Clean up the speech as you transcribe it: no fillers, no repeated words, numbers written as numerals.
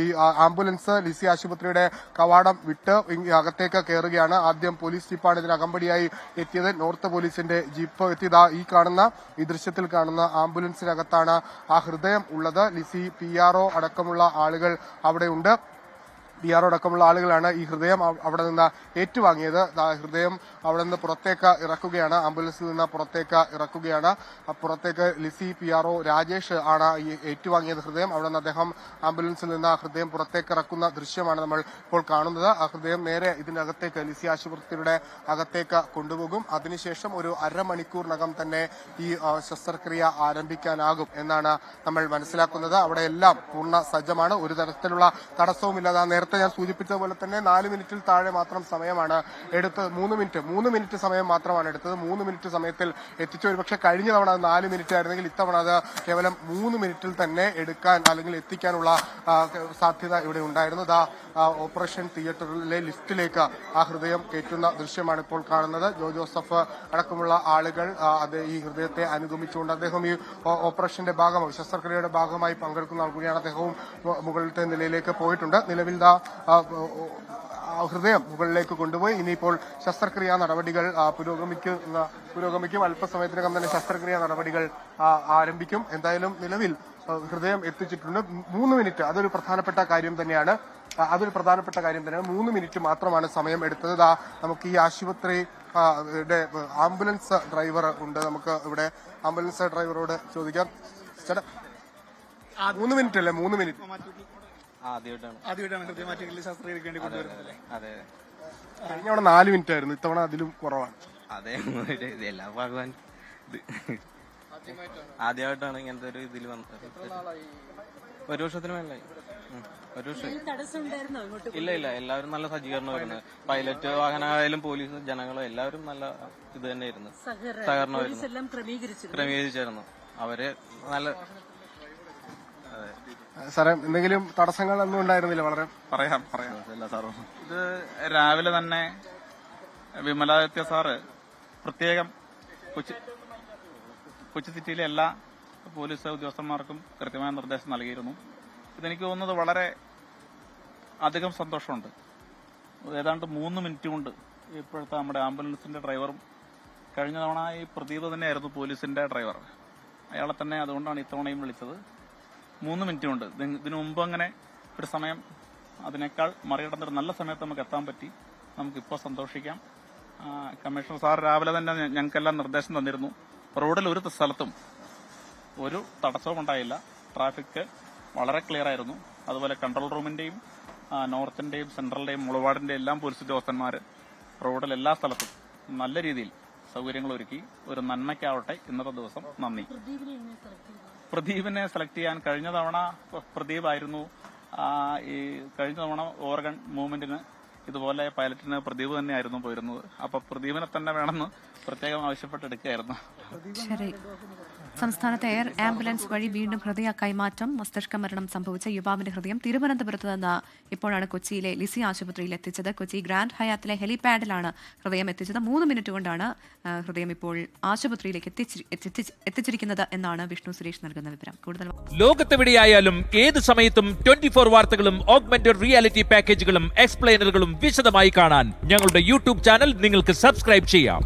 ഈ ആംബുലൻസ് ലിസി ആശുപത്രിയുടെ കവാടം വിട്ട് അകത്തേക്ക് കയറുകയാണ്. ആദ്യം പോലീസ് ജീപ്പാണ് ഇതിന് അകമ്പടിയായി എത്തിയത്. നോർത്ത് പോലീസിന്റെ ജീപ്പ് എത്തിയത് ഈ ദൃശ്യത്തിൽ കാണുന്ന ആംബുലൻസിനകത്താണ് ആ ഹൃദയം ഉള്ളത്. ലിസി PRO അടക്കമുള്ള ആളുകൾ അവിടെ ഉണ്ട്. PRO അടക്കമുള്ള ആളുകളാണ് ഈ ഹൃദയം അവിടെ നിന്ന് ഏറ്റുവാങ്ങിയത്. ഹൃദയം അവിടെ നിന്ന് പുറത്തേക്ക് ഇറക്കുകയാണ്, ആംബുലൻസിൽ നിന്ന് പുറത്തേക്ക് ഇറക്കുകയാണ്. പുറത്തേക്ക് ലിസി PRO രാജേഷ് ആണ് ഈ ഏറ്റുവാങ്ങിയത് ഹൃദയം. അവിടെ നിന്ന് അദ്ദേഹം ആംബുലൻസിൽ നിന്ന് ഹൃദയം പുറത്തേക്ക് ഇറക്കുന്ന ദൃശ്യമാണ് നമ്മൾ ഇപ്പോൾ കാണുന്നത്. ആ ഹൃദയം നേരെ ഇതിനകത്തേക്ക് ലിസി ആശുപത്രിയുടെ അകത്തേക്ക് കൊണ്ടുപോകും. അതിനുശേഷം ഒരു അരമണിക്കൂറിനകം തന്നെ ഈ ശസ്ത്രക്രിയ ആരംഭിക്കാനാകും എന്നാണ് നമ്മൾ മനസ്സിലാക്കുന്നത്. അവിടെ എല്ലാം പൂർണ്ണ സജ്ജമാണ്, ഒരു തരത്തിലുള്ള തടസ്സവുമില്ലാതെ. നേരത്തെ ഞാൻ സൂചിപ്പിച്ച പോലെ തന്നെ 4 മിനിറ്റിൽ താഴെ മാത്രം സമയമാണ് എടുത്തത്. 3 മിനിറ്റ് സമയം മാത്രമാണ് എടുത്തത്. 3 മിനിറ്റ് സമയത്തിൽ എത്തിച്ചു. ഒരുപക്ഷെ കഴിഞ്ഞ തവണ അത് 4 മിനിറ്റ് ആയിരുന്നെങ്കിൽ ഇത്തവണ അത് കേവലം 3 മിനിറ്റിൽ തന്നെ എടുക്കാൻ അല്ലെങ്കിൽ എത്തിക്കാനുള്ള സാധ്യത ഇവിടെ ഉണ്ടായിരുന്നു. ഓപ്പറേഷൻ തിയേറ്ററിലെ ലിഫ്റ്റിലേക്ക് ആ ഹൃദയം കയറ്റുന്ന ദൃശ്യമാണ് ഇപ്പോൾ കാണുന്നത്. ജോസഫ് അടക്കമുള്ള ആളുകൾ ഈ ഹൃദയത്തെ അനുഗമിച്ചുകൊണ്ട് അദ്ദേഹം ഈ ഓപ്പറേഷന്റെ ഭാഗമായി ശസ്ത്രക്രിയയുടെ ഭാഗമായി പങ്കെടുക്കുന്ന ആൾ കൂടിയാണ്. അദ്ദേഹവും മുകളിലത്തെ നിലയിലേക്ക് പോയിട്ടുണ്ട്. നിലവിൽ ഹൃദയം മുകളിലേക്ക് കൊണ്ടുപോയി ഇനിയിപ്പോൾ ശസ്ത്രക്രിയാ നടപടികൾ പുരോഗമിക്കും. അല്പസമയത്തിനകം തന്നെ ശസ്ത്രക്രിയാ നടപടികൾ ആരംഭിക്കും. എന്തായാലും നിലവിൽ ഹൃദയം എത്തിച്ചിട്ടുണ്ട്. 3 മിനിറ്റ് അതൊരു പ്രധാനപ്പെട്ട കാര്യം തന്നെയാണ്. 3 മിനിറ്റ് മാത്രമാണ് സമയം എടുത്തത്. നമുക്ക് ഈ ആശുപത്രി ആംബുലൻസ് ഡ്രൈവർ ഉണ്ട്. നമുക്ക് ഇവിടെ ആംബുലൻസ് ഡ്രൈവറോട് ചോദിക്കാം. ചേട്ടാ 3 മിനിറ്റ് അല്ലേ? 3 മിനിറ്റ് ആദ്യമായിട്ടാണ് ഹൃദയമാറ്റങ്ങളിൽ ശസ്ത്രക്രിയക്ക് വേണ്ടി കൊണ്ടുവരുന്നത്. കഴിഞ്ഞ തവണ 4 മിനിറ്റ് ആയിരുന്നു, ഇത്തവണ അതിലും കുറവാണ്. അതെ, എല്ലാ ഭഗവാൻ ആദ്യമായിട്ടാണ് ഇങ്ങനത്തെ ഒരു ഇതിൽ വന്നത്. 1 വർഷത്തിന് മേലായി. 1 വർഷം ഇല്ല. എല്ലാവരും നല്ല സജ്ജീകരണമായിരുന്നു. പൈലറ്റ് വാഹനമായാലും പോലീസ് ജനങ്ങളും എല്ലാവരും നല്ല ഇത് തന്നെയായിരുന്നു, സഹകരണമായിരുന്നു, ക്രമീകരിച്ചായിരുന്നു. അവര് നല്ല. സാറേ, എന്തെങ്കിലും തടസ്സങ്ങളൊന്നും ഉണ്ടായിരുന്നില്ല? വളരെ പറയാം. ഇത് രാവിലെ തന്നെ വിമലാദിത്യ സാറ് പ്രത്യേകം കൊച്ചി സിറ്റിയിലെ എല്ലാ പോലീസ് ഉദ്യോഗസ്ഥന്മാർക്കും കൃത്യമായ നിർദ്ദേശം നൽകിയിരുന്നു. ഇതെനിക്ക് തോന്നുന്നത് വളരെ അധികം സന്തോഷമുണ്ട്. ഏതാണ്ട് 3 മിനിറ്റ് കൊണ്ട് ഇപ്പോഴത്തെ നമ്മുടെ ആംബുലൻസിന്റെ ഡ്രൈവറും കഴിഞ്ഞ തവണ ഈ പ്രദീപ് തന്നെയായിരുന്നു പോലീസിന്റെ ഡ്രൈവർ. അയാളെ തന്നെ അതുകൊണ്ടാണ് ഇത്തവണയും വിളിച്ചത്. 3 മിനിറ്റ് കൊണ്ട്. ഇതിനു മുമ്പ് അങ്ങനെ ഒരു സമയം അതിനേക്കാൾ മറികടന്നൊരു നല്ല സമയത്ത് നമുക്ക് എത്താൻ പറ്റി. നമുക്കിപ്പോൾ സന്തോഷിക്കാം. കമ്മീഷണർ സാർ രാവിലെ തന്നെ ഞങ്ങൾക്കെല്ലാം നിർദ്ദേശം തന്നിരുന്നു. റോഡിൽ ഒരു സ്ഥലത്തും ഒരു തടസ്സവും ഉണ്ടായില്ല. ട്രാഫിക് വളരെ ക്ലിയർ ആയിരുന്നു. അതുപോലെ കൺട്രോൾ റൂമിന്റെയും നോർത്തിന്റെയും സെൻട്രലിന്റെയും മുളവാടിന്റെയും എല്ലാം പോലീസ് ഉദ്യോഗസ്ഥന്മാർ റോഡിൽ എല്ലാ സ്ഥലത്തും നല്ല രീതിയിൽ സൗകര്യങ്ങൾ ഒരുക്കി. ഒരു നന്മയ്ക്കാവട്ടെ ഇന്നത്തെ ദിവസം. നന്ദി. പ്രദീപിനെ സെലക്ട് ചെയ്യാൻ കഴിഞ്ഞ തവണ പ്രദീപ് ആയിരുന്നു. ഈ കഴിഞ്ഞ തവണ ഓർഗൺ മൂവ്മെന്റിന് ഇതുപോലെ പൈലറ്റിന് പ്രദീപ് തന്നെയായിരുന്നു പോയിരുന്നത്. അപ്പൊ പ്രദീപിനെ തന്നെ വേണമെന്ന് പ്രത്യേകം ആവശ്യപ്പെട്ടെടുക്കുകയായിരുന്നു. ശരി. സംസ്ഥാനത്തെ എയർ ആംബുലൻസ് വഴി വീണ്ടും ഹൃദയ കൈമാറ്റം. മസ്തിഷ്ക മരണം സംഭവിച്ച യുവാവിന്റെ ഹൃദയം തിരുവനന്തപുരത്ത് നിന്ന് ഇപ്പോഴാണ് കൊച്ചിയിലെ ലിസി ആശുപത്രിയിൽ എത്തിച്ചത്. കൊച്ചി ഗ്രാൻഡ് ഹയാത്തിലെ ഹെലിപാഡിലാണ് ഹൃദയം എത്തിച്ചത്. 3 മിനിറ്റ് കൊണ്ടാണ് ഹൃദയം ഇപ്പോൾ ആശുപത്രിയിലേക്ക് എത്തിച്ചിരിക്കുന്നത് എന്നാണ് വിഷ്ണു സുരേഷ് നൽകുന്ന വിവരം. കൂടുതൽ ലോകത്തെവിടെയായാലും ഏത് സമയത്തും 24 വാർത്തകളും ഓഗ്മെന്റഡ് റിയാലിറ്റി പാക്കേജുകളും എക്സ്പ്ലെയിനറുകളും വിശദമായി കാണാൻ ഞങ്ങളുടെ യൂട്യൂബ് ചാനൽ നിങ്ങൾക്ക് സബ്സ്ക്രൈബ് ചെയ്യാം.